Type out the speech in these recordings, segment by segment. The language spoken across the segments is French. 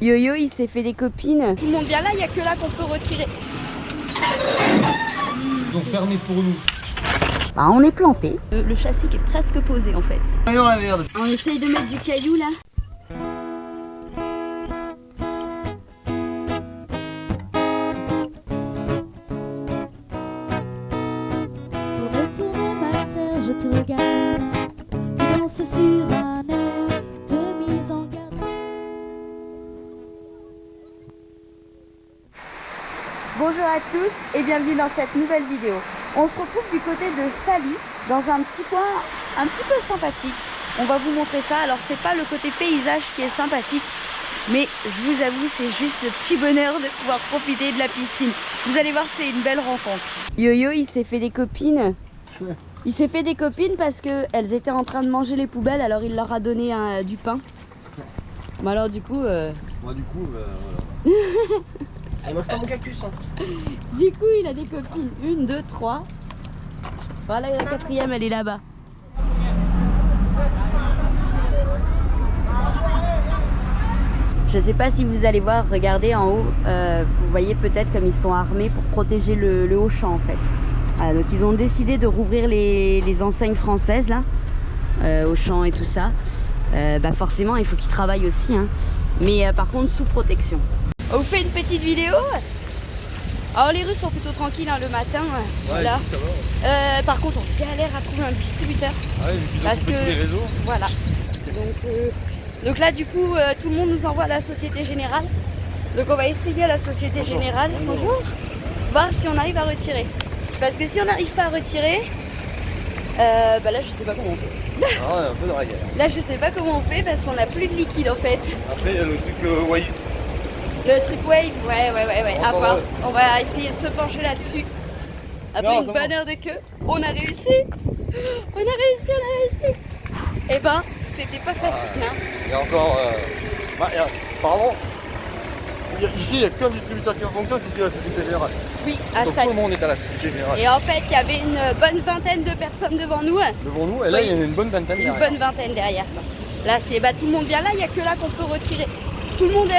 Yo-Yo, il s'est fait des copines. Tout le monde vient là, il n'y a que là qu'on peut retirer. Ils ont fermé pour nous. Bah, on est planté. Le châssis qui est presque posé en fait. On est dans la merde. On essaye de mettre du caillou là. Tourne ma terre, je te regarde. Tu danses sur un air de mise en garde. Bonjour à tous et bienvenue dans cette nouvelle vidéo. On se retrouve du côté de Sali, dans un petit coin un petit peu sympathique. On va vous montrer ça. Alors c'est pas le côté paysage qui est sympathique, mais je vous avoue c'est juste le petit bonheur de pouvoir profiter de la piscine. Vous allez voir, c'est une belle rencontre. Yo-Yo, il s'est fait des copines. Il s'est fait des copines parce qu'elles étaient en train de manger les poubelles, alors il leur a donné du pain. Bon alors du coup... Moi du coup, voilà. Elle mange pas mon cactus hein. Du coup il a des copines, 1, 2, 3. Voilà, la quatrième elle est là-bas. Je sais pas si vous allez voir, regardez en haut, vous voyez peut-être comme ils sont armés pour protéger le Auchan en fait. Voilà, donc ils ont décidé de rouvrir les enseignes françaises là, Auchan et tout ça. Bah forcément il faut qu'ils travaillent aussi hein. Mais par contre sous protection. On vous fait une petite vidéo. Alors les rues sont plutôt tranquilles hein, le matin. Voilà. Ça va. Par contre on galère à trouver un distributeur. Ah ouais, parce que les réseaux. voilà. Donc là du coup tout le monde nous envoie à la Société Générale. Donc on va essayer à la Société Générale. Bonjour. Voir si on arrive à retirer. Parce que si on n'arrive pas à retirer, bah là je sais pas comment on fait. Ah ouais, un peu dans la galère. Là je sais pas comment on fait parce qu'on n'a plus de liquide en fait. Après il y a le truc Wave. Le truc Wave, ouais. À voir. Ouais. On va essayer de se pencher là-dessus. Après une bonne heure de queue, on a réussi. On a réussi. Et ben, c'était pas facile. Hein. Il y a encore... apparemment, ici il n'y a qu'un distributeur qui fonctionne, c'est celui de la Société Générale. Oui, à Donc Sali. tout le monde est à la Société Générale. Et en fait, il y avait une bonne vingtaine de personnes devant nous. Devant nous, et là Oui. il y en a une bonne vingtaine Une derrière. bonne vingtaine derrière. Là, c'est tout le monde vient là, il n'y a que là qu'on peut retirer. Tout le monde,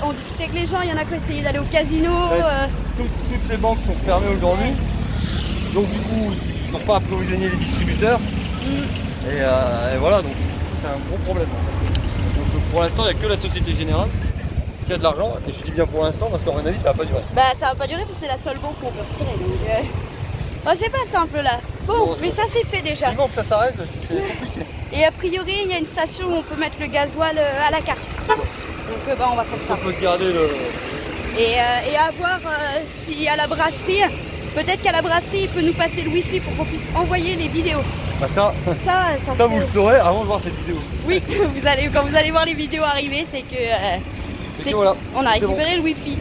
on discute avec les gens, il y en a qui ont essayé d'aller au casino. Ouais. Toutes les banques sont fermées aujourd'hui. Donc du coup, ils n'ont pas approvisionné les distributeurs. Et voilà, donc c'est un gros problème. En fait. Donc pour l'instant, il n'y a que la Société Générale qui a de l'argent. Et je dis bien pour l'instant parce qu'à mon avis, ça va pas durer. Bah ça va pas durer parce que c'est la seule banque qu'on peut retirer. Donc, oh, c'est pas simple là. Bon, mais ça c'est fait déjà. Vivement que ça s'arrête, c'est compliqué. Et a priori, il y a une station où on peut mettre le gasoil à la carte. Donc bah, on va faire ça. On peut se garder le... Et à voir si à la brasserie, peut-être qu'à la brasserie, il peut nous passer le wifi pour qu'on puisse envoyer les vidéos. Bah ça vous le saurez avant de voir cette vidéo. Oui, quand vous allez voir les vidéos arriver, c'est que voilà, on a récupéré le wifi.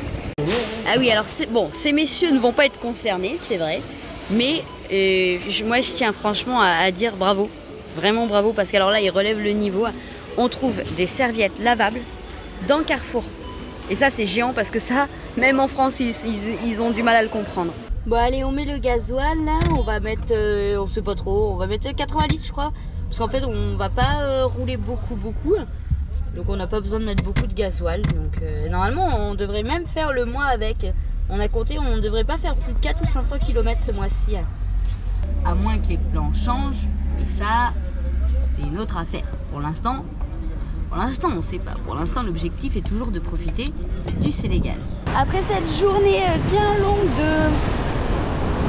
Ah oui, alors bon, ces messieurs ne vont pas être concernés, c'est vrai. Mais moi je tiens franchement à dire bravo. Vraiment bravo parce qu'alors là ils relèvent le niveau. On trouve des serviettes lavables dans Carrefour. Et ça c'est géant parce que ça, même en France, ils ont du mal à le comprendre. Bon allez, on met le gasoil là, on va mettre, on sait pas trop, on va mettre 80 litres je crois. Parce qu'en fait on va pas rouler beaucoup. Donc on n'a pas besoin de mettre beaucoup de gasoil. Donc normalement on devrait même faire le mois avec. On a compté, on ne devrait pas faire plus de 4 ou 500 km ce mois-ci. À moins que les plans changent. Et ça, c'est une autre affaire. Pour l'instant, on ne sait pas. Pour l'instant, l'objectif est toujours de profiter du Sénégal. Après cette journée bien longue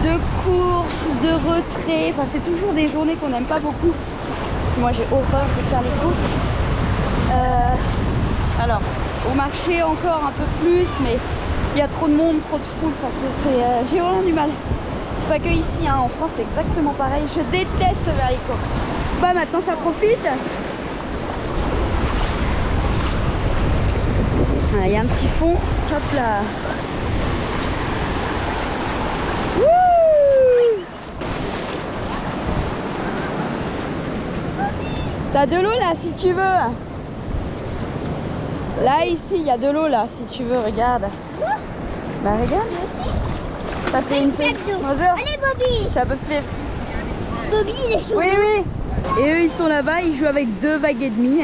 de courses, de retrait, enfin c'est toujours des journées qu'on n'aime pas beaucoup. Moi j'ai horreur de faire les courses. Alors, au marché encore un peu plus, mais il y a trop de monde, trop de foule. Enfin, j'ai vraiment du mal. C'est pas que ici, hein. En France c'est exactement pareil. Je déteste faire les courses. Bah maintenant ça profite. Il y a un petit fond. Hop là. Wouh! T'as de l'eau là si tu veux. Là ici il y a de l'eau là si tu veux, regarde. Bah regarde. Ça fait une fête. Bonjour. Allez Bobby. Ça peut faire. Bobby il est chaud. Oui. Et eux ils sont là-bas, ils jouent avec 2 vagues et demie.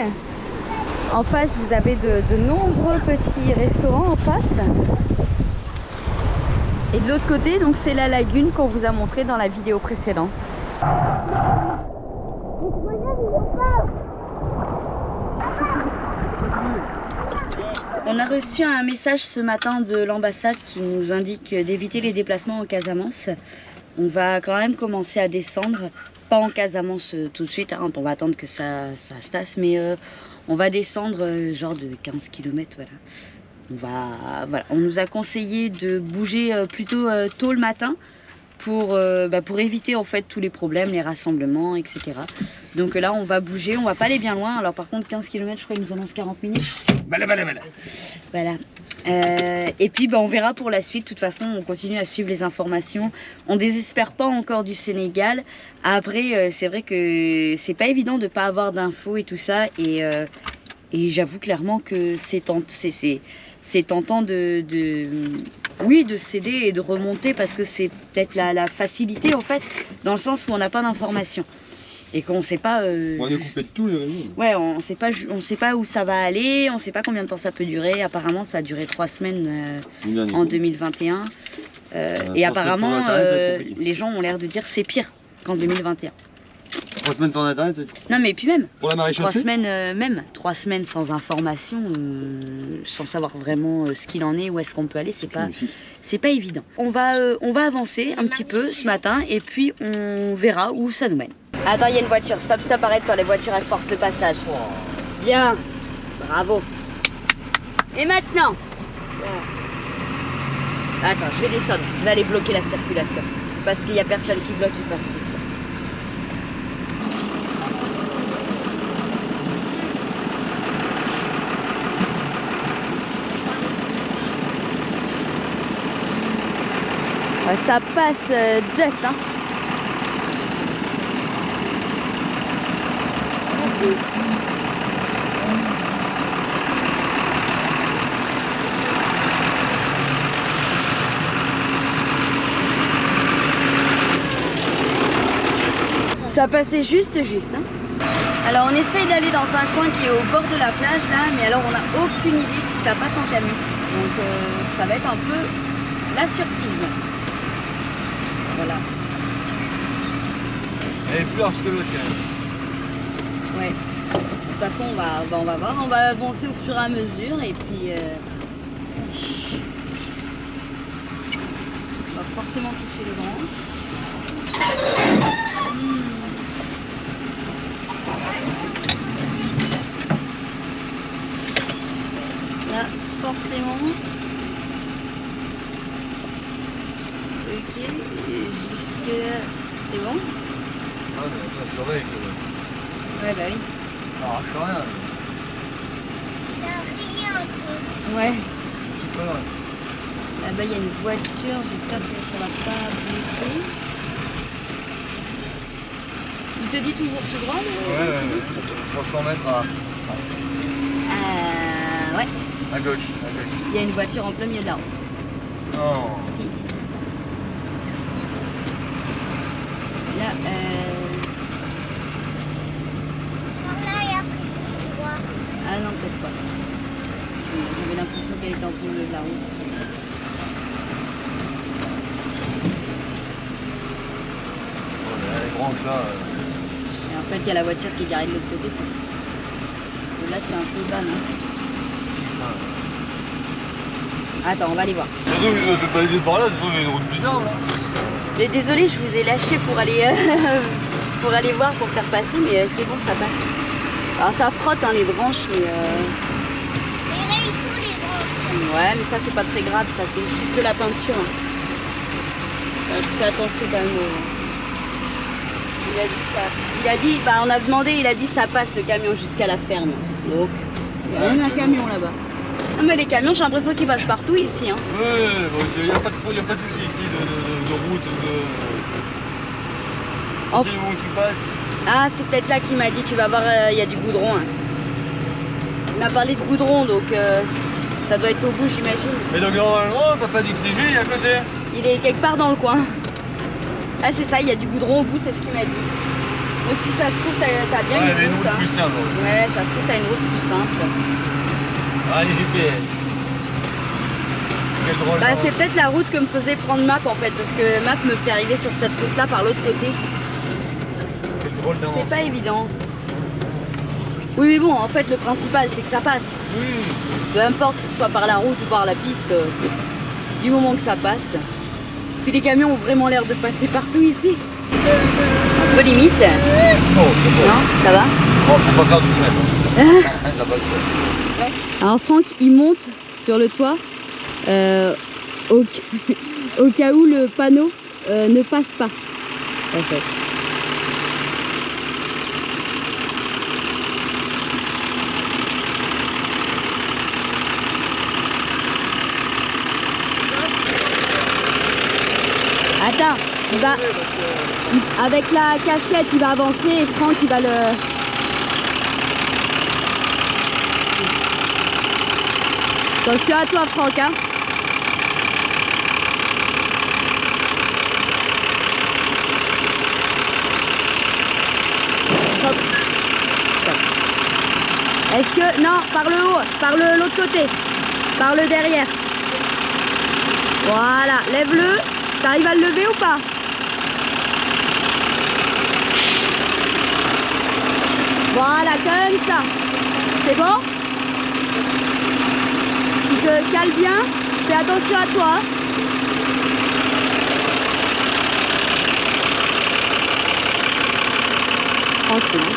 En face, vous avez de nombreux petits restaurants en face. Et de l'autre côté, donc c'est la lagune qu'on vous a montré dans la vidéo précédente. On a reçu un message ce matin de l'ambassade qui nous indique d'éviter les déplacements en Casamance. On va quand même commencer à descendre, pas en Casamance tout de suite, hein, on va attendre que ça se tasse, mais on va descendre genre de 15 km, voilà. On nous a conseillé de bouger plutôt tôt le matin pour éviter en fait tous les problèmes, les rassemblements, etc. Donc là on va bouger, on va pas aller bien loin. Alors par contre 15 km je crois qu'ils nous annoncent 40 minutes. Voilà. Et puis on verra pour la suite. De toute façon on continue à suivre les informations. On désespère pas encore du Sénégal. Après c'est vrai que c'est pas évident de pas avoir d'infos et tout ça. Et j'avoue clairement que c'est tentant de céder et de remonter parce que c'est peut-être la facilité en fait, dans le sens où on n'a pas d'informations et qu'on ne sait pas. On est coupé de tout les réseaux. Ouais, on sait pas où ça va aller, on sait pas combien de temps ça peut durer. Apparemment, ça a duré 3 semaines en 2021 et apparemment les gens ont l'air de dire c'est pire qu'en 2021. 3 semaines sans internet, c'est... Non mais puis même, Pour la maréchaussée 3 semaines sans information, sans savoir vraiment ce qu'il en est, où est-ce qu'on peut aller, c'est pas évident. On va avancer un petit peu ce matin et puis on verra où ça nous mène. Attends, il y a une voiture, stop, arrête-toi, les voitures elles forcent le passage. Bien, bravo. Et maintenant Attends, je vais descendre, je vais aller bloquer la circulation parce qu'il n'y a personne qui bloque, ils passent tous là. Ça passe just, hein. Merci. Ça passait juste, hein. Alors on essaye d'aller dans un coin qui est au bord de la plage là, mais alors on n'a aucune idée si ça passe en camion. Donc ça va être un peu la surprise. Voilà. Elle est plus large que l'autre quand même. Ouais. De toute façon, on va voir. On va avancer au fur et à mesure et puis on va forcément toucher les branches. Là, forcément. Ok, jusque là, c'est bon? Ah mais ça surveille que... Ouais bah oui. Ça arrache rien. Ça rit un peu. Ouais. C'est pas vrai. Là-bas il y a une voiture, j'espère que ça va pas bloquer. Il te dit toujours tout droit Ouais. 300 mètres ouais. à gauche. Il y a une voiture en plein milieu de la route. Non. Si. Là, Par là, il y a pris tout droit. ah non, peut-être pas. J'avais l'impression qu'elle était en plein milieu de la route. Les branches là. Et en fait, il y a la voiture qui est garée de l'autre côté. Et là, c'est un peu bas, non? Attends, on va aller voir. Surtout, je ne fais pas les par là, c'est une route bizarre là. Mais désolé, je vous ai lâché pour aller, pour aller voir, pour faire passer, mais c'est bon, ça passe. Alors ça frotte hein, les branches, mais... Il raye tous les branches. Ouais, mais ça c'est pas très grave, ça c'est juste de la peinture. Hein. Fais attention quand même. Il a dit ça. Il a dit, bah on a demandé, il a dit ça passe le camion jusqu'à la ferme. Donc, il y a même un camion là-bas. Non mais les camions, j'ai l'impression qu'ils passent partout ici. Hein. Ouais, bon, il n'y a pas de souci ici de route, Oh. Où tu passes. Ah, c'est peut-être là qu'il m'a dit, tu vas voir, il y a du goudron. Hein. Il m'a parlé de goudron, donc ça doit être au bout, j'imagine. Mais donc normalement, Papa XTG, il est à côté. Il est quelque part dans le coin. Ah, c'est ça, il y a du goudron au bout, c'est ce qu'il m'a dit. Donc si ça se trouve, t'as bien Ouais, une route. Hein. plus simple. Ouais, ça se trouve, t'as une route plus simple. Ah, les GPS. Quel drôle. Bah c'est peut-être la route que me faisait prendre Map en fait, parce que Map me fait arriver sur cette route là par l'autre côté. Quel drôle d'invention. C'est pas évident. Oui mais bon, en fait le principal c'est que ça passe. Oui. Peu importe que ce soit par la route ou par la piste, du moment que ça passe. Puis les camions ont vraiment l'air de passer partout ici. Un peu limite. Oh, c'est bon. Non, ça va? Oh, faut pas faire 12 mètres. Là-bas, Ouais. Alors Franck il monte sur le toit au cas où le panneau ne passe pas en fait. Attends, il va avec la casquette il va avancer et Franck il va le... Attention à toi Franck hein. Hop. Stop. Est-ce que... Non, par le haut, par l'autre côté. Par le derrière. Voilà, lève-le. T'arrives à le lever ou pas? Voilà, comme ça. C'est bon? Tu te cales bien, fais attention à toi. Tranquille.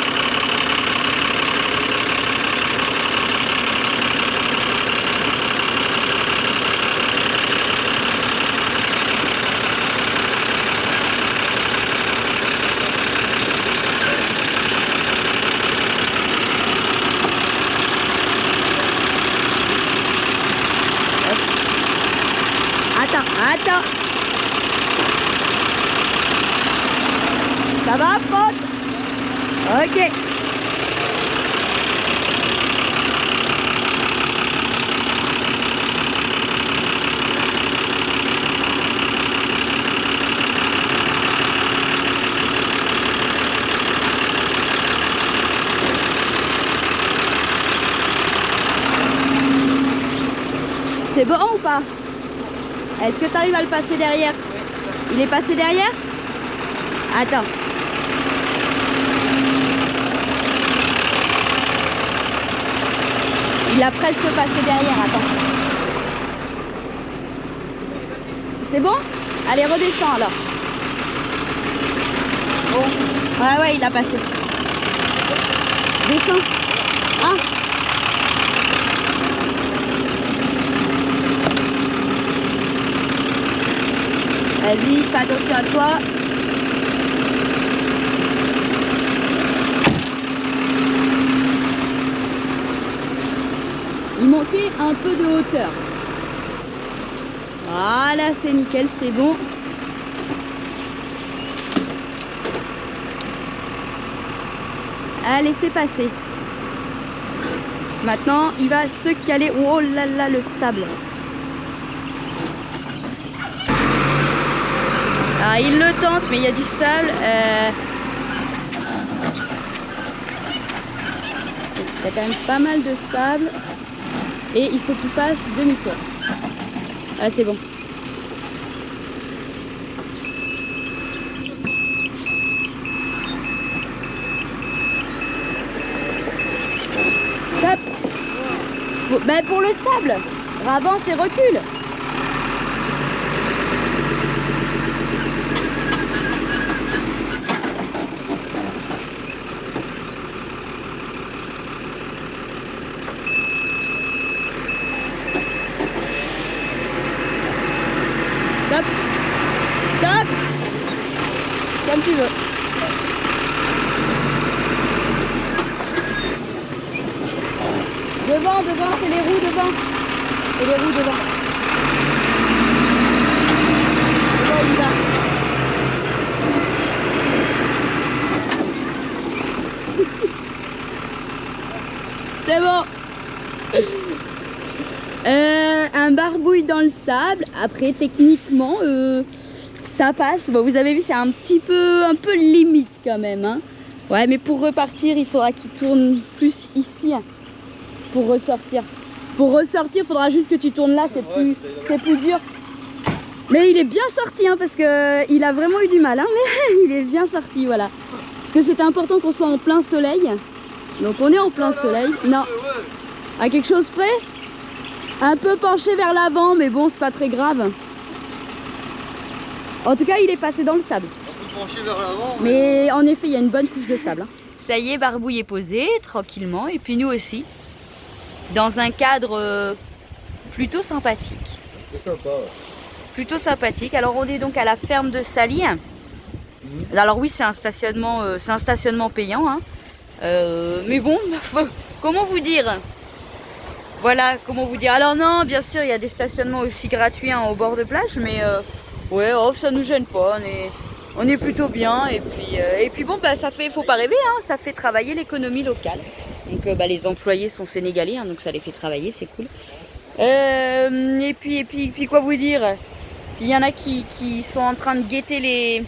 Attends. Ça va, Franck? Ok. C'est bon ou pas? Est-ce que tu arrives à le passer derrière? Il est passé derrière? Attends. Il l'a presque passé derrière, attends. C'est bon? Allez, redescends alors. Bon. Ouais, il a passé. Descends. Hein? Vas-y, fais attention à toi. Il manquait un peu de hauteur. Voilà, c'est nickel, c'est bon. Allez, c'est passé. Maintenant, il va se caler. Oh là là, le sable. Alors, il le tente, mais il y a du sable. Il y a quand même pas mal de sable. Et il faut qu'il fasse demi-tour. Ah, c'est bon. Top. Ben pour le sable, avance et recule. Top. Top. Comme tu veux. Devant, c'est les roues devant. C'est les roues devant. Devant, on y va. C'est bon. Un barbouille dans le sable. Après, techniquement, ça passe. Bon, vous avez vu, c'est un peu limite quand même. Hein. Ouais, mais pour repartir, il faudra qu'il tourne plus ici hein, pour ressortir. Pour ressortir, il faudra juste que tu tournes là, c'est plus dur. Mais il est bien sorti hein, parce que il a vraiment eu du mal, hein, mais il est bien sorti, voilà. Parce que c'était important qu'on soit en plein soleil. Donc on est en plein soleil. Non. À quelque chose près? Un peu penché vers l'avant, mais bon, c'est pas très grave. En tout cas, il est passé dans le sable. Un peu penché vers l'avant. Mais en effet, il y a une bonne couche de sable. Hein. Ça y est, Barbouille est posé tranquillement. Et puis nous aussi. Dans un cadre plutôt sympathique. C'est sympa. Ouais. Plutôt sympathique. Alors on est donc à la ferme de Sally. Alors oui, c'est un stationnement payant. Hein. Mais bon, comment vous dire? Voilà, comment vous dire. Alors non, bien sûr, il y a des stationnements aussi gratuits hein, au bord de plage, mais ouais, oh, ça nous gêne pas. On est plutôt bien. Et puis bon, bah, faut pas rêver, hein, ça fait travailler l'économie locale. Donc bah, les employés sont sénégalais, hein, donc ça les fait travailler, c'est cool. Et puis quoi vous dire? Il y en a qui sont en train de guetter les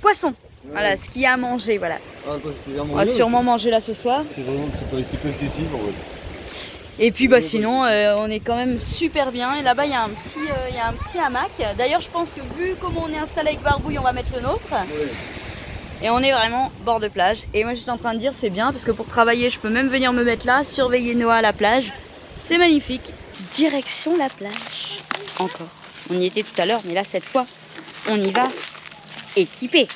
poissons. Ouais. Voilà, ce qu'il y a à manger, voilà. Ah, on va sûrement manger là ce soir. C'est pas excessif en vrai. Et puis bah sinon on est quand même super bien. Et là-bas il y a un petit hamac. D'ailleurs je pense que vu comment on est installé avec Barbouille, on va mettre le nôtre. Ouais. Et on est vraiment bord de plage. Et moi j'étais en train de dire c'est bien parce que pour travailler je peux même venir me mettre là, surveiller Noah à la plage. C'est magnifique. Direction la plage. Encore. On y était tout à l'heure, mais là cette fois on y va équipé.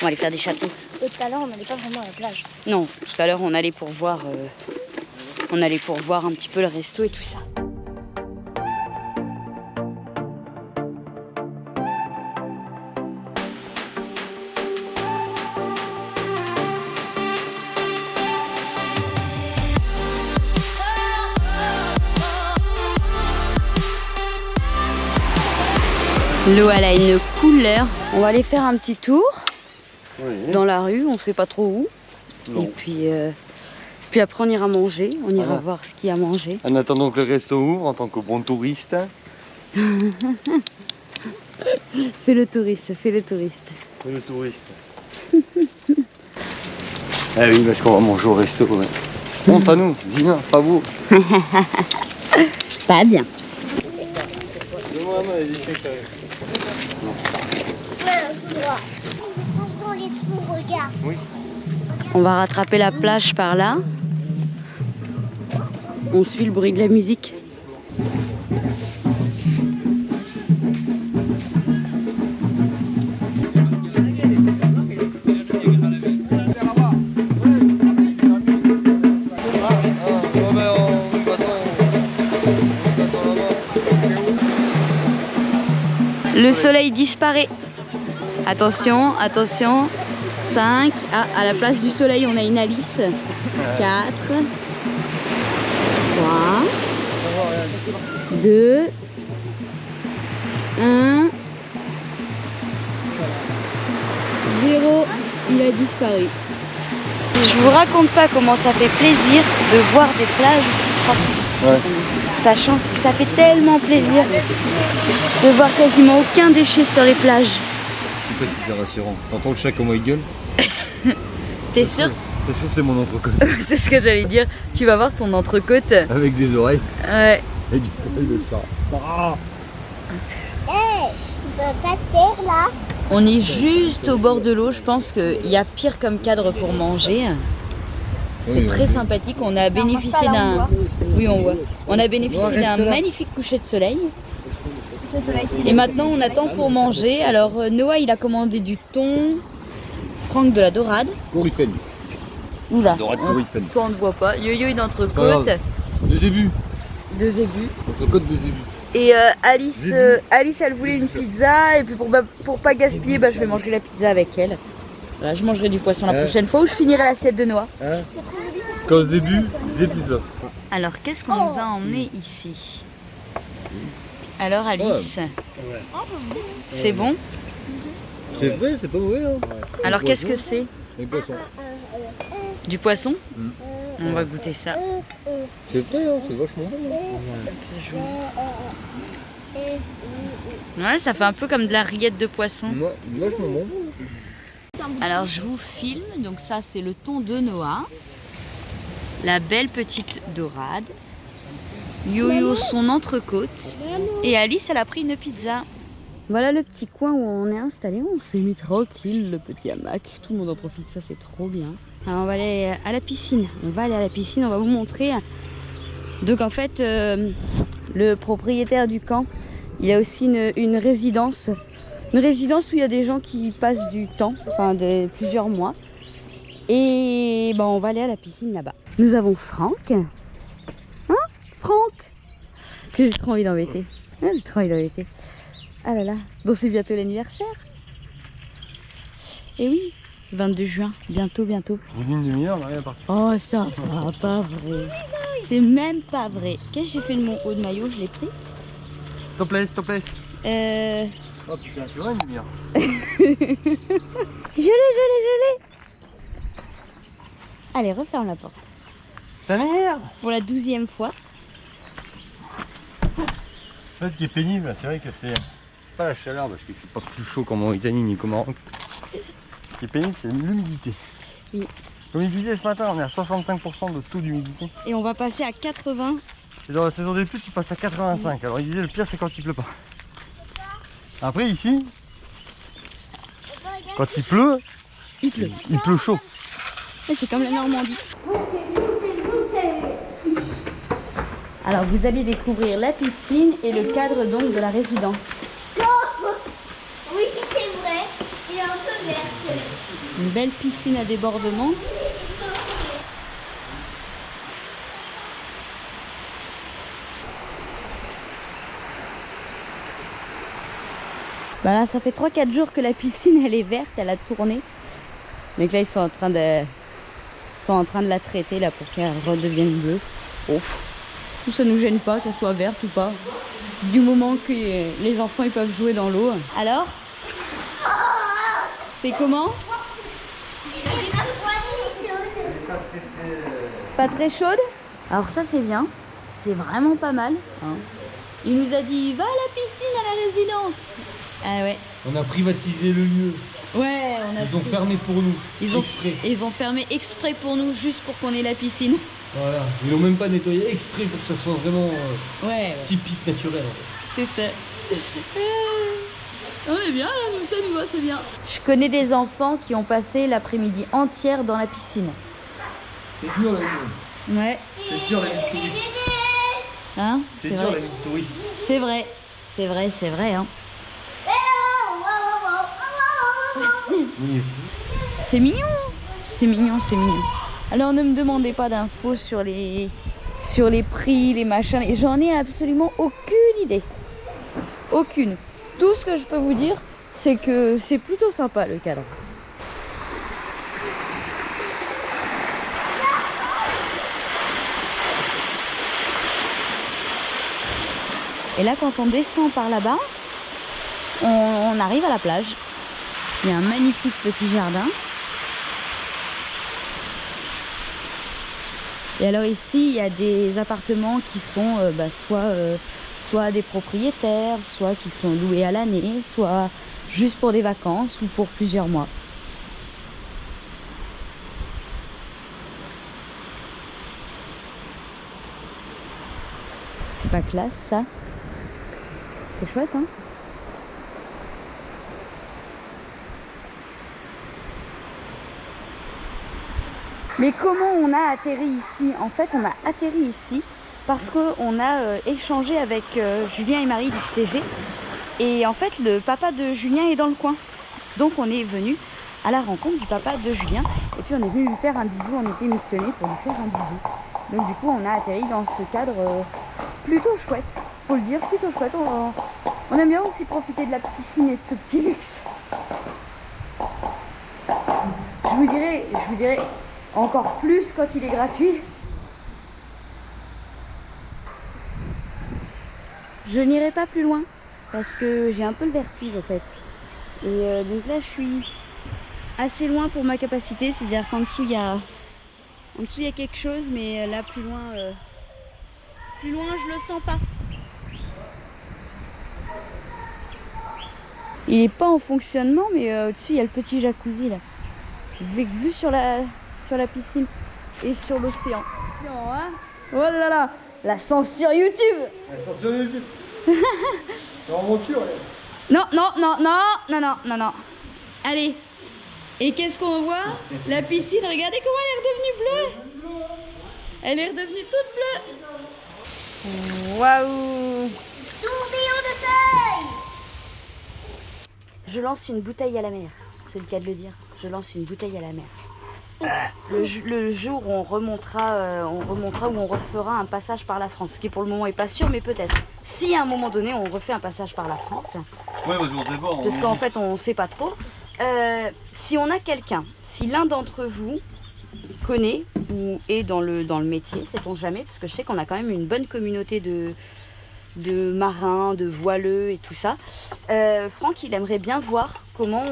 On va aller faire des châteaux. Et tout à l'heure, on n'allait pas vraiment à la plage. Non, tout à l'heure, on allait pour voir un petit peu le resto et tout ça. L'eau, elle a une couleur. On va aller faire un petit tour. Oui. Dans la rue, on sait pas trop où. Non. Et puis après on ira manger, on ira voir ce qu'il y a à manger. En attendant que le resto ouvre, en tant que bon touriste. Fais le touriste, fais le touriste. Fais le touriste. Ah oui, parce qu'on va manger au resto. Ouais. Honte à nous, dis-nous, pas vous. Pas bien. Donne-moi la main, les échecs. Oui. On va rattraper la plage par là. On suit le bruit de la musique. Le soleil disparaît. Attention, attention. 5. Ah, à la place du soleil, on a une Alice. 4. 3. 2. 1. 0. Il a disparu. Je vous raconte pas comment ça fait plaisir de voir des plages aussi propres. Ouais. Ça change, ça fait tellement plaisir de voir quasiment aucun déchet sur les plages. Je sais pas si c'est rassurant. T'entends le chat comment il gueule? T'es sûr? Ça se trouve c'est mon entrecôte. C'est ce que j'allais dire. Tu vas voir ton entrecôte. Avec des oreilles. Ouais. Et le chat. Ah. Hey, tu peux pas te taire là? On est juste au bord de l'eau. Je pense qu'il y a pire comme cadre pour manger. C'est très sympathique. On a bénéficié d'un. Oui, on voit. On a bénéficié d'un magnifique coucher de soleil. Et maintenant, on attend pour manger. Alors, Noah, il a commandé du thon. Franck de la dorade. Corifène. Oula. Dorade corifène. Toi, on ne voit pas. Yo-yo une entrecôte. Deux zébus. Deux zébus. Entrecôte de zébus. Et Alice, elle voulait une pizza. Et puis pour pas gaspiller, bah, je vais manger la pizza avec elle. Voilà, je mangerai du poisson la prochaine fois ou je finirai l'assiette de Noah. Quand zébu, zébu ça. Alors, qu'est-ce qu'on nous a emmené ici? Alors, Alice, c'est bon? C'est vrai, c'est pas mauvais. Hein. Alors, qu'est-ce que c'est? Du poisson. Du poisson? On va goûter ça. C'est vrai, hein, c'est vachement bon. Ouais, ça fait un peu comme de la rillette de poisson. Ouais, vachement bon. Alors je vous filme, donc ça c'est le thon de Noah. La belle petite dorade. Yo-Yo son entrecôte. Et Alice elle a pris une pizza. Voilà le petit coin où on est installé. On s'est mis tranquille, le petit hamac. Tout le monde en profite, ça c'est trop bien. Alors on va aller à la piscine. On va vous montrer. Donc en fait, le propriétaire du camp, il a aussi une résidence. Une résidence où il y a des gens qui passent du temps, enfin plusieurs mois. Et bon, on va aller à la piscine là-bas. Nous avons Franck. Hein, Franck, que j'ai trop envie d'embêter. J'ai trop envie d'embêter. Ah là là, donc c'est bientôt l'anniversaire. Et oui, 22 juin, bientôt. Vous dites une demi-heure, on arrive à partir. Oh ça va, pas vrai. C'est même pas vrai. Qu'est-ce que j'ai fait de mon haut de maillot? Je l'ai pris. Topless. Oh putain, tu vois une demi-heure. Je l'ai. Allez, referme la porte. Ça m'énerve. Pour la 12e fois. En fait, ce qui est pénible, c'est vrai que c'est pas la chaleur parce qu'il fait pas plus chaud qu'en Mauritanie ni qu'au Maroc. Ce qui est pénible, c'est l'humidité. Oui. Comme il disait ce matin, on est à 65% de taux d'humidité. Et on va passer à 80. Et dans la saison des pluies, tu passes à 85. Alors il disait le pire, c'est quand il pleut pas. Après ici, quand il pleut, Il pleut. il pleut chaud. Et c'est comme la Normandie. Alors vous allez découvrir la piscine et le cadre donc de la résidence. Oui, c'est vrai. Il est un peu vert. Une belle piscine à débordement. Bah là, ça fait 3-4 jours que la piscine elle est verte, elle a tourné. Donc là ils sont en train de la traiter là pour qu'elle redevienne bleue. Oh. Ça nous gêne pas qu'elle soit verte ou pas. Du moment que les enfants ils peuvent jouer dans l'eau. Alors, c'est comment? Pas très chaude? Alors ça c'est bien. C'est vraiment pas mal. Hein. Il nous a dit va à la piscine à la résidence. Ah ouais. On a privatisé le lieu. Ouais, Ils ont fermé pour nous. Exprès. Ils ont fermé exprès pour nous, juste pour qu'on ait la piscine. Voilà. Ils l'ont même pas nettoyé exprès pour que ça soit vraiment Ouais. typique, naturel. En fait. C'est ça. On est bien là, ça nous va, c'est bien. Je connais des enfants qui ont passé l'après-midi entière dans la piscine. C'est dur la vie. Ouais. C'est dur la vie de touriste. Hein? C'est dur vrai. la vie de touriste. C'est vrai. C'est vrai. Hein. Oui. C'est mignon. C'est mignon. Alors ne me demandez pas d'infos sur les prix, les machins. J'en ai absolument aucune idée. Aucune. Tout ce que je peux vous dire, c'est que c'est plutôt sympa le cadre. Et là, quand on descend par là-bas, on arrive à la plage. Il y a un magnifique petit jardin. Et alors ici, il y a des appartements qui sont soit des propriétaires, soit qui sont loués à l'année, soit juste pour des vacances ou pour plusieurs mois. C'est pas classe ça? C'est chouette hein? Mais comment on a atterri ici? En fait, on a atterri ici parce qu'on a échangé avec Julien et Marie d'XTG. Et en fait, le papa de Julien est dans le coin. Donc, on est venu à la rencontre du papa de Julien. Et puis, on est venu lui faire un bisou. On était missionnés pour lui faire un bisou. Donc, du coup, on a atterri dans ce cadre plutôt chouette. Faut le dire, plutôt chouette. On aime bien aussi profiter de la piscine et de ce petit luxe. Je vous dirais encore plus quand il est gratuit. Je n'irai pas plus loin parce que j'ai un peu le vertige en fait. Et donc là je suis assez loin pour ma capacité, c'est-à-dire qu'en dessous il y a quelque chose, mais là plus loin je le sens pas. Il est pas en fonctionnement, mais au-dessus il y a le petit jacuzzi là. vue sur la piscine et sur l'océan. Hein, oh là là, l'ascenseur YouTube. L'ascenseur YouTube. C'est en voiture. Non. Allez. Et qu'est-ce qu'on voit? La piscine, regardez comment elle est redevenue bleue. Elle est redevenue toute bleue. Waouh. Tourbillon de feuilles. Je lance une bouteille à la mer. C'est le cas de le dire. Je lance une bouteille à la mer. Le jour où on remontera ou on refera un passage par la France, ce qui pour le moment est pas sûr, mais peut-être. Si à un moment donné on refait un passage par la France, Ouais, vas-y, on sait pas. parce qu'en fait on sait pas trop. Si on a quelqu'un, si l'un d'entre vous connaît ou est dans le métier, sait-on jamais, parce que je sais qu'on a quand même une bonne communauté de marins, de voileux et tout ça. Franck, il aimerait bien voir comment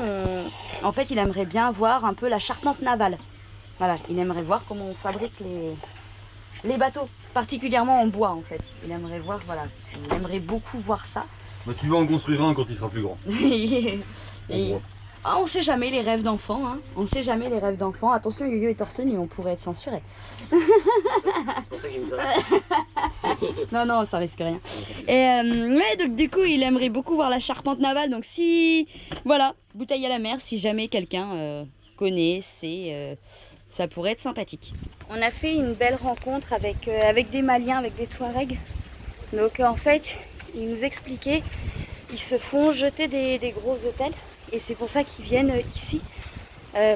En fait, il aimerait bien voir un peu la charpente navale. Voilà, il aimerait voir comment on fabrique les bateaux, particulièrement en bois en fait. Il aimerait voir, voilà, il aimerait beaucoup voir ça. Bah, s'il va en construire un quand il sera plus grand. On sait jamais les rêves d'enfants, hein. On sait jamais les rêves d'enfants. Attention, Yo-Yo et Torse nu, on pourrait être censuré. C'est pour ça que j'ai mis ça. Non, ça risque rien. Et ouais, donc du coup, il aimerait beaucoup voir la charpente navale. Donc si, voilà, bouteille à la mer, si jamais quelqu'un connaît, ça pourrait être sympathique. On a fait une belle rencontre avec des Maliens, avec des Touaregs. Donc en fait, ils nous expliquaient, ils se font jeter des gros hôtels. Et c'est pour ça qu'ils viennent ici.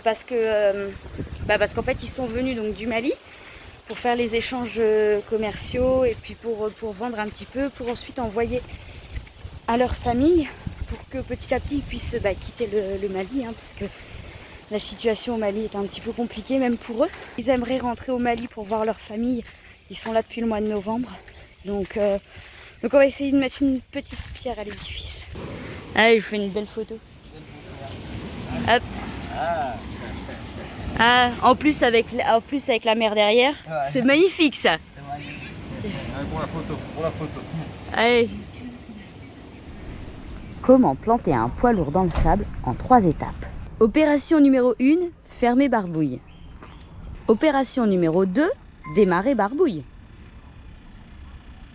Parce qu'en fait, ils sont venus donc, du Mali pour faire les échanges commerciaux et puis pour vendre un petit peu, pour ensuite envoyer à leur famille pour que petit à petit ils puissent quitter le Mali, hein, parce que la situation au Mali est un petit peu compliquée même pour eux. Ils aimeraient rentrer au Mali pour voir leur famille. Ils sont là depuis le mois de novembre. Donc on va essayer de mettre une petite pierre à l'édifice. Ah, il fait une belle photo. Hop. Ah, en plus avec la mer derrière, ouais. C'est magnifique ça. Pour la photo. Allez. Comment planter un poids lourd dans le sable en 3 étapes. Opération numéro 1, fermer barbouille. Opération numéro 2, démarrer barbouille.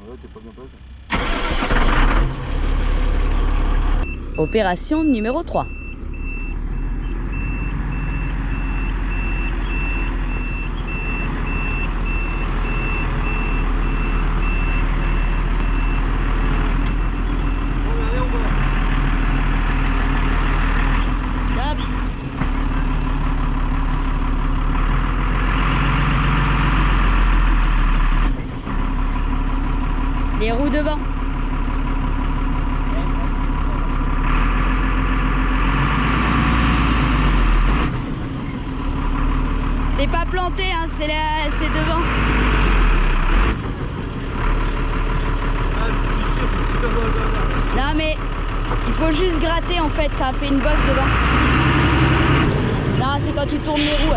Ouais, t'es pas bien placé. Opération numéro 3. Les roues devant. T'es pas planté, hein, c'est devant. Non mais il faut juste gratter en fait, ça a fait une bosse devant. Non, c'est quand tu tournes les roues.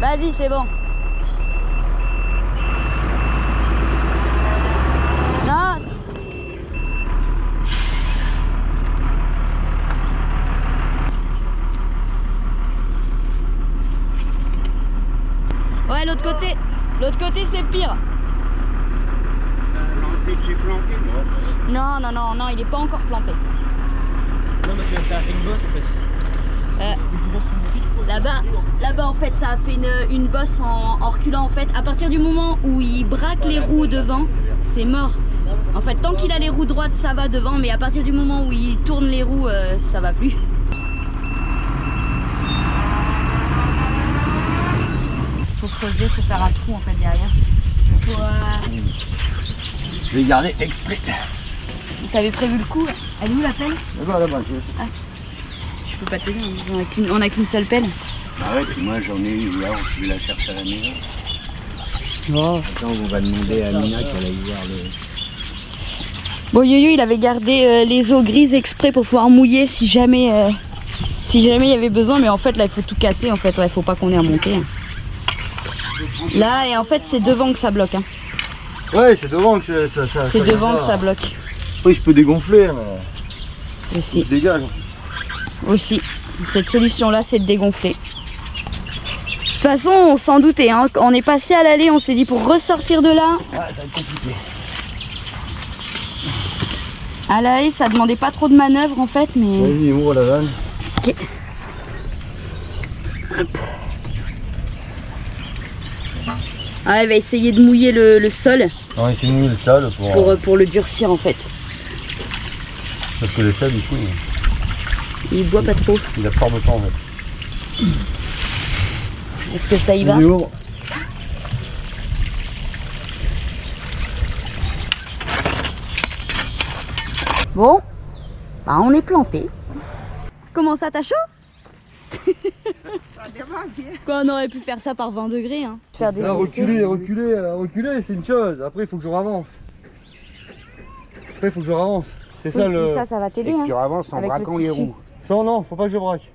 Vas-y, c'est bon. Non. Ouais, l'autre côté c'est pire. Non, il est pas encore planté. Non, parce que ça a fait une bosse en fait. Là-bas en fait ça a fait une bosse en reculant en fait. À partir du moment où il braque les roues devant, c'est mort. En fait tant qu'il a les roues droites ça va devant, mais à partir du moment où il tourne les roues ça va plus. Faut creuser, faut faire un trou en fait derrière. Je vais garder exprès. T'avais prévu le coup? Elle est où la pelle? Là-bas. Ah. Je peux pas t'aider, on a qu'une seule pelle. Ah ouais, puis moi j'en ai une là, je vais la chercher à la maison. Oh. Attends, on va demander à Mina qu'elle aille voir le... Bon, Yo-Yo il avait gardé les eaux grises exprès pour pouvoir mouiller si jamais il y avait besoin, mais en fait là il faut tout casser en fait, ouais, faut pas qu'on ait à monter. Hein. Là et en fait c'est devant que ça bloque. Hein. Ouais, c'est devant que ça. C'est devant que ça bloque. Oui, je peux dégonfler, mais. Aussi. Je dégage. Aussi. Cette solution là c'est de dégonfler. toute façon, on s'en doutait. Hein. Quand on est passé à l'allée, on s'est dit pour ressortir de là. Ah, ça va être compliqué. À l'allée, ça demandait pas trop de manœuvre en fait, mais. Vas-y, ouvre la vanne. Ok. Ah, elle va essayer de mouiller le sol On va essayer de mouiller le sol pour le durcir en fait. Parce que le sable ici, Il boit pas trop. il absorbe pas en fait. Est-ce que ça y va? Il ouvre. Bon, bah on est planté. Comment ça, t'as chaud? Quoi, on aurait pu faire ça par 20 degrés. Hein. Faire des Là, reculer, c'est une chose. Après, il faut que je ravance. C'est ça le. Ça va Et t'aider. que Hein. tu avances en Avec le braquant les tissu. roues. Ça, non, faut pas que je braque.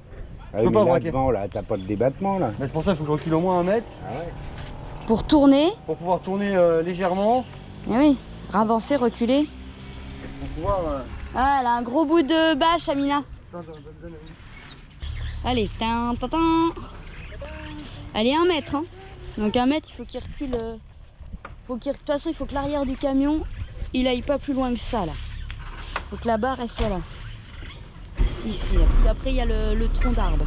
Ah peux oui, pas mais là, braquer. devant, là, t'as pas de débattement, là. Mais c'est pour ça qu'il faut que je recule au moins 1 mètre Ah ouais. Pour tourner, pour pouvoir tourner légèrement. eh oui, avancer, reculer. Pour pouvoir. Ah, elle a un gros bout de bâche, Amina. Allez, tin, tin, tin. Allez, 1 mètre. Hein. Donc 1 mètre, il faut qu'il recule. De toute façon, il faut que l'arrière du camion, il aille pas plus loin que ça, là. Il faut que la barre, elle soit là. Ici, là. Puis après, il y a le tronc d'arbre.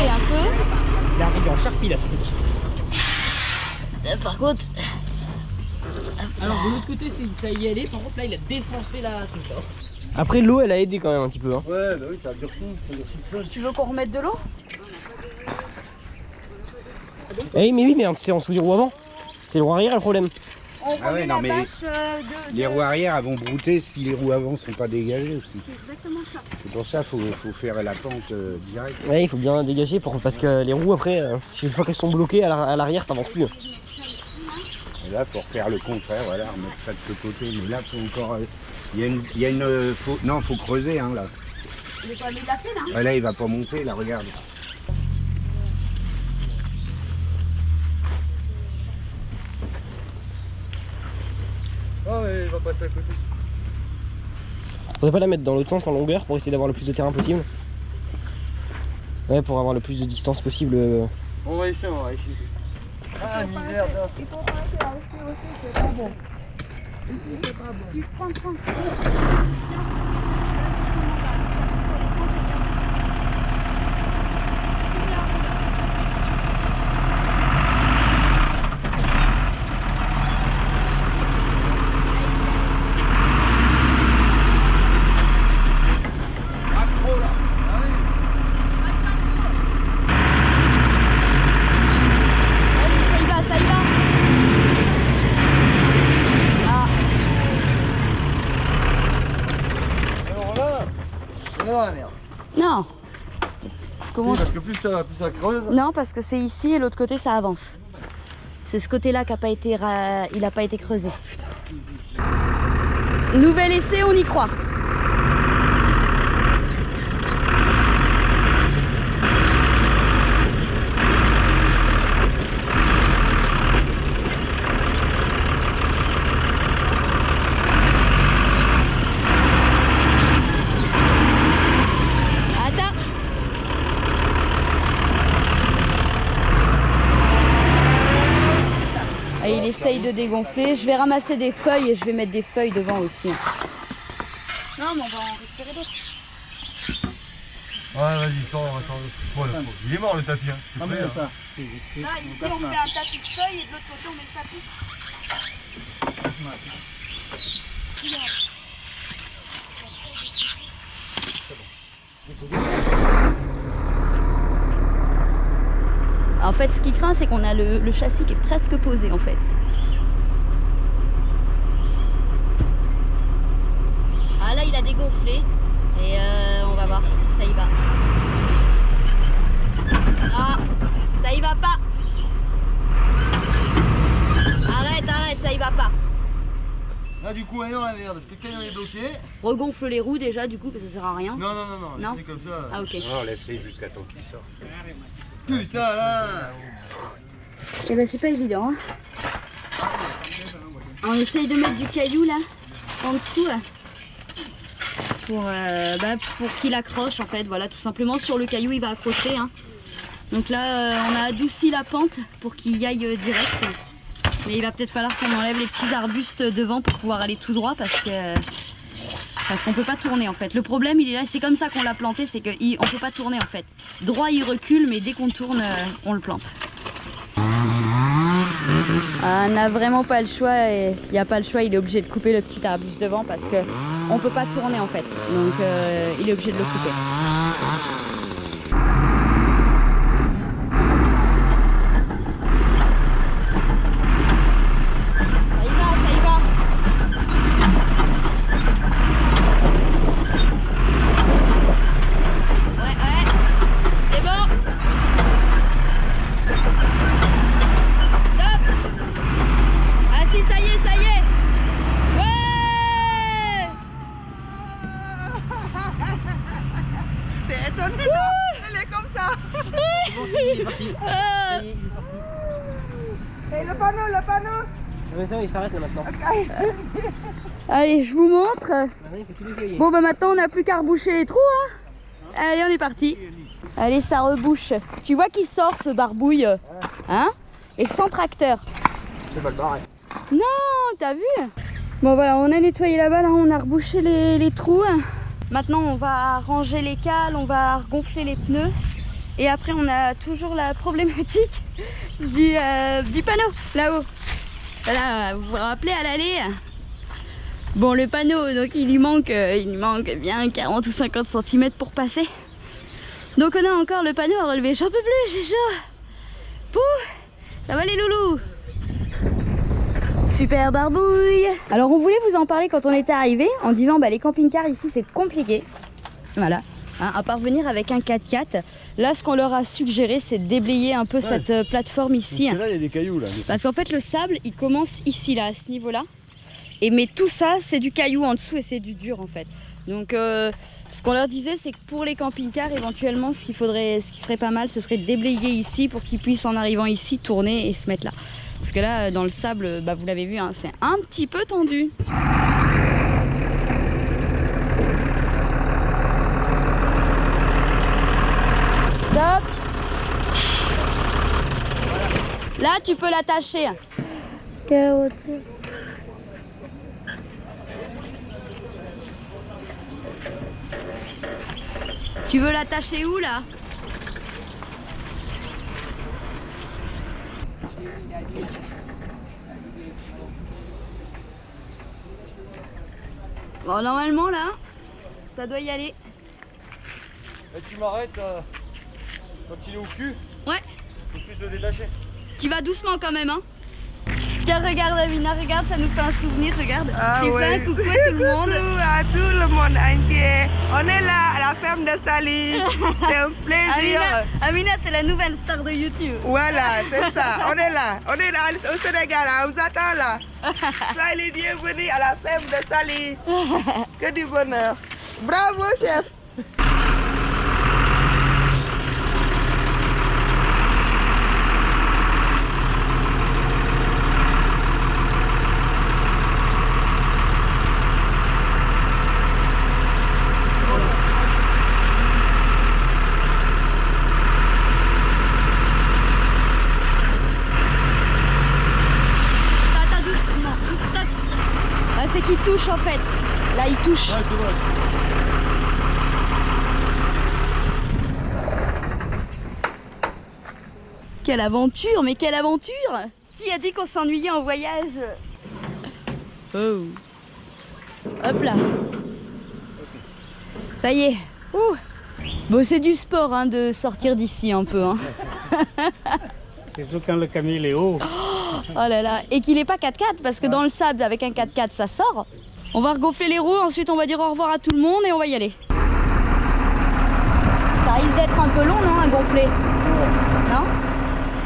Un peu. Il arrive en charpie là. Par contre, Alors de l'autre côté ça y allait, par contre là il a défoncé la truc là. Après l'eau elle a aidé quand même un petit peu. Hein. Ouais, bah oui, ça a durci le sol. tu veux qu'on remette de l'eau? Eh mais oui mais c'est en dessous des roues avant. C'est le roue arrière le problème. On Ah ouais, remet non, la mais bâche Les roues arrière elles vont brouter si les roues avant sont pas dégagées aussi. C'est exactement ça. C'est pour ça qu'il faut faire la pente directe. Ouais il faut bien dégager parce que les roues après, une fois qu'elles sont bloquées à l'arrière ça avance plus. Et là, il faut refaire le contraire, voilà, remettre ça de ce côté. Mais là, faut encore. Non, faut creuser, hein, là. Mais il l'a fait là. Ah, là, il va pas monter, là, regarde. Ah ouais, il va passer à côté. Faudrait pas la mettre dans l'autre sens en longueur pour essayer d'avoir le plus de terrain possible. Ouais pour avoir le plus de distance possible. On va essayer. Ah, misère. Il faut passer là aussi, c'est pas bon. Ici, c'est pas bon. Tu prends. Ça y va. Ah. Alors là, on est dans la merde. Non. Comment Si, parce que plus ça creuse. Non, parce que c'est ici et l'autre côté ça avance. C'est ce côté-là qui n'a pas été il n'a pas été creusé. Nouvel essai, on y croit. Et il essaye de dégonfler. Je vais ramasser des feuilles et je vais mettre des feuilles devant aussi. Non, mais on va en récupérer d'autres. Ouais, vas-y, sors. Voilà. Il est mort le tapis. Hein. C'est prêt, hein. Là, ici, on fait un tapis de feuilles et de l'autre côté, on met le tapis. En fait, ce qui craint, c'est qu'on a le châssis qui est presque posé, en fait. Ah là, il a dégonflé. Et on va voir si ça y va. Ah, ça y va pas. Arrête, ça y va pas. Là, du coup on est dans la merde parce que le camion est bloqué. Regonfle les roues déjà du coup parce que ça sert à rien. Non, Non. c'est comme ça. Ah ok. Non, laisse-les jusqu'à temps qu'il sort. Putain là. Et ben c'est pas évident. Hein. On essaye de mettre du caillou là, en dessous là, pour qu'il accroche en fait, voilà tout simplement sur le caillou il va accrocher. Hein. Donc là on a adouci la pente pour qu'il y aille direct. Mais il va peut-être falloir qu'on enlève les petits arbustes devant pour pouvoir aller tout droit parce qu'on peut pas tourner en fait. Le problème il est là, c'est comme ça qu'on l'a planté, c'est qu'on peut pas tourner en fait. Droit il recule mais dès qu'on tourne on le plante. On n'a vraiment pas le choix et il n'y a pas le choix, il est obligé de couper le petit arbuste devant parce qu'on ne peut pas tourner en fait. Donc il est obligé de le couper. Ça y va, ça y va. Ouais, c'est bon. Ah si, ça y est, ça y est. Ouais. T'es étonnée là. Elle est comme ça. Et le panneau, le panneau. Il s'arrête là maintenant. Allez, je vous montre. Il faut tout désolayer. Bon bah maintenant on n'a plus qu'à reboucher les trous. Hein. Allez, on est parti. Allez, ça rebouche. Tu vois qu'il sort ce barbouille. Hein? Et sans tracteur. C'est pas le barré. Non, t'as vu? Bon voilà, on a nettoyé là-bas, là on a rebouché les trous. Maintenant on va ranger les cales, on va regonfler les pneus. Et après on a toujours la problématique du panneau, là-haut. Voilà, vous vous rappelez à l'aller? Bon, le panneau, donc il lui manque bien 40 ou 50 cm pour passer. Donc on a encore le panneau à relever. J'en peux plus, j'ai chaud. Pouh, ça va les loulous? Super barbouille. Alors on voulait vous en parler quand on était arrivé en disant bah les camping-cars ici c'est compliqué. Voilà, hein, à part venir avec un 4x4. Là ce qu'on leur a suggéré c'est de déblayer un peu cette plateforme ici. Parce que là il y a des cailloux là. Parce qu'en fait le sable il commence ici là, à ce niveau là. Mais tout ça c'est du caillou en dessous et c'est du dur en fait. Donc ce qu'on leur disait c'est que pour les camping-cars éventuellement ce qui serait pas mal ce serait de déblayer ici pour qu'ils puissent en arrivant ici tourner et se mettre là. Parce que là, dans le sable, bah, vous l'avez vu, hein, c'est un petit peu tendu. Top. Là, tu peux l'attacher. Tu veux l'attacher où, là? Bon, normalement là, ça doit y aller. Et tu m'arrêtes quand il est au cul. Ouais. Faut plus le détacher. Tu vas doucement quand même, hein. Tiens, regarde Amina, regarde, ça nous fait un souvenir, regarde. Ah Tu fais ouais. un coucou à tout le monde. Coucou à tout le monde entier. On est là à la ferme de Sali. C'est un plaisir. Amina c'est la nouvelle star de YouTube. Voilà, c'est ça. On est là au Sénégal. On vous attend là. Soyez les bienvenus à la ferme de Sali. Que du bonheur. Bravo, chef. C'est qu'il touche en fait. Là il touche. Ouais, c'est vrai. Quelle aventure, mais quelle aventure! Qui a dit qu'on s'ennuyait en voyage? Oh. Hop là. Ça y est. Ouh. Bon, c'est du sport hein, de sortir d'ici un peu. Hein. Surtout quand le camion il est haut. Oh là là. Et qu'il n'est pas 4x4 parce que dans le sable avec un 4x4 ça sort. On va regonfler les roues, ensuite on va dire au revoir à tout le monde et on va y aller. Ça risque d'être un peu long non à gonfler? Non?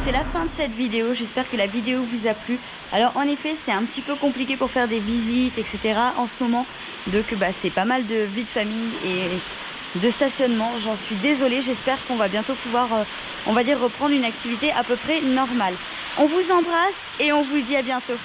c'est la fin de cette vidéo. J'espère que la vidéo vous a plu. Alors en effet, c'est un petit peu compliqué pour faire des visites, etc. en ce moment. Donc c'est pas mal de vie de famille et de stationnement. J'en suis désolée. J'espère qu'on va bientôt pouvoir, on va dire, reprendre une activité à peu près normale. On vous embrasse et on vous dit à bientôt.